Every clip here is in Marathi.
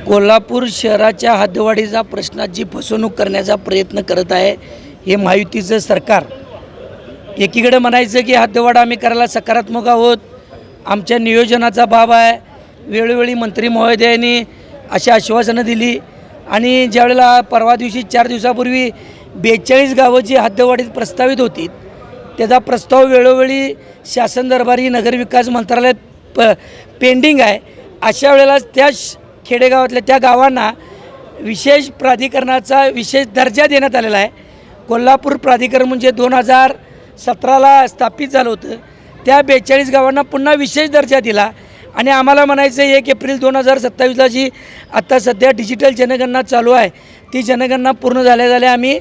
कोल्हापूर शहराच्या हद्दवाढीचा प्रश्नात जी फसवणूक करण्याचा प्रयत्न करत आहे हे महायुतीचं सरकार। एकीकडे म्हणायचं की हद्दवाढ आम्ही करायला सकारात्मक आहोत, आमच्या नियोजनाचा बाब आहे, वेळोवेळी मंत्री महोदयांनी अशी आश्वासनं दिली आणि ज्यावेळेला परवा दिवशी 4 दिवसापूर्वी 42 गावं जी हद्दवाढीत प्रस्तावित होती त्याचा प्रस्ताव वेळोवेळी शासन दरबारी नगरविकास मंत्रालयात पेंडिंग आहे। अशा वेळेला त्या खेडेगावातल्या त्या गावांना विशेष प्राधिकरणाचा विशेष दर्जा देण्यात आलेला आहे। कोल्हापूर प्राधिकरण म्हणजे 2017ला स्थापित झालं होतं, त्या 42 गावांना पुन्हा विशेष दर्जा दिला आणि आम्हाला म्हणायचं 1 एप्रिल 2027ला जी आत्ता सध्या डिजिटल जनगणना चालू आहे ती जनगणना पूर्ण झाल्या आम्ही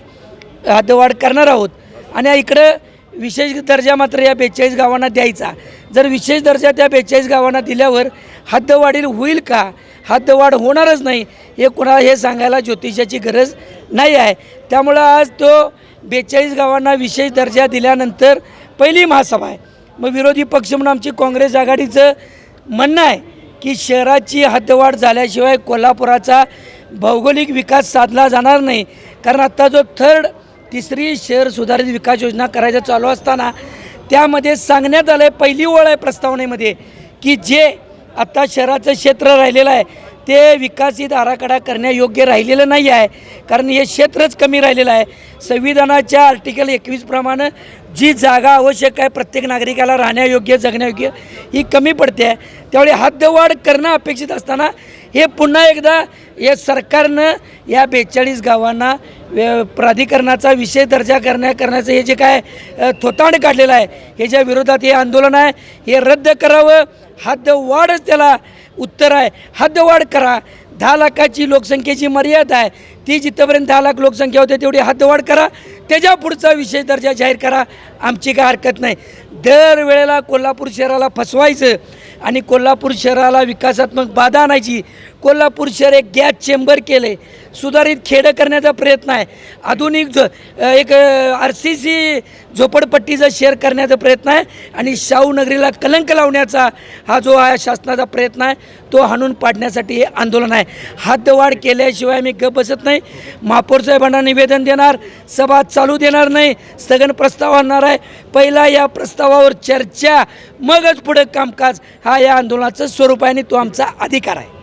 हद्दवाढ करणार आहोत आणि इकडं विशेष दर्जा मात्र या 42 गावांना द्यायचा। जर विशेष दर्जा त्या 42 गावांना दिल्यावर हद्दवाढील होईल का? हद्दवाढ होणारच नाही हे कोणाला हे सांगायला ज्योतिषाची गरज नाही आहे। त्यामुळं आज तो 42 गावांना विशेष दर्जा दिल्यानंतर पहिली महासभा आहे। मग विरोधी पक्ष म्हणून आमची काँग्रेस आघाडीचं म्हणणं आहे की शहराची हद्दवाढ झाल्याशिवाय कोल्हापुराचा भौगोलिक विकास साधला जाणार नाही, कारण आत्ता जो तिसरी शहर सुधारित विकास योजना करायचं चालू असताना त्यामध्ये सांगण्यात आलं आहे, पहिली ओळ आहे प्रस्तावनेमध्ये की जे आत्ता शहराचं क्षेत्र राहिलेलं आहे ते विकसित आराखडा करण्यायोग्य राहिलेलं नाही आहे, कारण हे क्षेत्रच कमी राहिलेलं आहे। संविधानाच्या आर्टिकल 21 प्रमाणे जी जागा आवश्यक आहे प्रत्येक नागरिकाला राहण्यायोग्य जगण्यायोग्य ही कमी पडते आहे। त्यामुळे हद्दवाढ करणं अपेक्षित असताना हे पुन्हा एकदा या सरकारनं या 42 गावांना प्राधिकरणाचा विशेष दर्जा करण्याचं हे जे काय थोतांड काढलेलं आहे ह्याच्या विरोधात हे आंदोलन आहे, हे रद्द करावं। हद्दवाढच त्याला उत्तर आहे, हद्दवाढ करा। 10 लाखाची लोकसंख्येची मर्यादा आहे, ती जिथपर्यंत 10 लाख लोकसंख्या होते तेवढी हद्दवाढ करा, त्याच्या पुढचा विशेष दर्जा जाहीर करा, आमची काय हरकत नाही। दरवेळेला कोल्हापूर शहराला फसवायचं आणि कोल्हापूर शहराला विकासात्मक बाधा आणायची। कोल्हापूर शहर एक गॅस चेंबर केले, सुधारित खेडं करण्याचा प्रयत्न आहे, आधुनिक एक RCC झोपडपट्टीचं शहर करण्याचा प्रयत्न आहे आणि शाहू नगरीला कलंक लावण्याचा हा जो आहे शासनाचा प्रयत्न आहे तो हाणून पाडण्यासाठी हे आंदोलन आहे। हद्दवाढ केल्याशिवाय मी गप बसत नाही, महापौर साहेबांना निवेदन देणार, सभा चालू देणार नाही, स्थगन प्रस्ताव आणणार आहे। पहिला या प्रस्तावावर चर्चा मगच पुढे कामकाज हा या आंदोलनाचं स्वरूप आहे आणि तो आमचा अधिकार आहे।